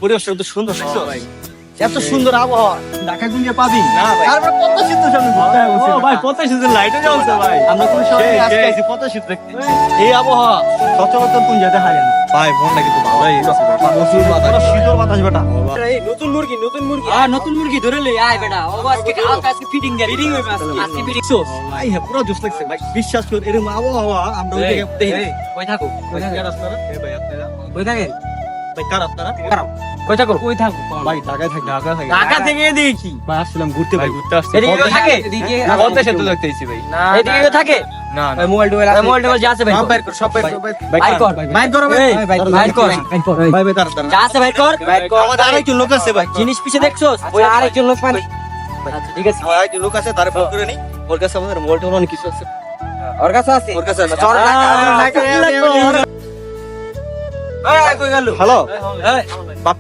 পরিবেশটা তো সুন্দর দেখছো ভাই এত সুন্দর আবহাওয়া ঢাকা গুঞ্জে পাবি না ভাই। তারপর কত সিদ্ধ সামনে ঘুরতে হবে ও ভাই পদ্মা সেতুর লাইটও জ্বলছে ভাই। আমরা কোন শহরে সেই, আজকে সেই। আইছি পদ্মা সেতু দেখতে এই আবহাওয়া সচরাচর কোন জায়গায় হয় না ভাই মনটা কিন্তু ভালোই আছে ভাই। প্রচুর বাতাস শীতল বাতাস বেটা এই নতুন মুরগি নতুন মুরগি ধরে লই আয় বেটা ও আজকে ফিটিং দে ফিটিং হইবে আজকে ফিটিং সোস ভাই হ্যাঁ পুরো জোশ লাগছে ভাই বিশ্বাস কর এরকম আবহাওয়া আমরা ওই জায়গায় দেখি কই থাকো ভাই কার আপনারা এই ভাই আপনারা কই থাকে ভাই কার আপনারা কই থাকো কই থাকো ভাই ঢাকায় থাকি ঢাকা থেকে দেখি ভাই আসছিলাম ঘুরতে ভাই ভাই ঘুরতে আসছে এদিকে কেউ থাকে পদ্মা সেতু দেখতে এসেছি ভাই। এদিকে কেউ থাকে না না মোবাইল টোবাইল যা আছে ভাই সব বাইর কর সব বাইর কর ভাই বাইর কর বাইর করো ভাই বাইর কর ভাই ভাই তার যা আছে বাইর কর আমাদের আরেকজন লোক আছে ভাই জিনিস পিছে দেখছস ওই আরেকজন লোক পানি আচ্ছা ঠিক আছে ভাই আরেকজন লোক আছে তারে ফোন করে নি ওর কাছে আমাদের মোবাইল টোন অনেক কিছু আছে ওর কাছে আছে ওর কাছে আছে চল কই গেল হ্যালো বাপি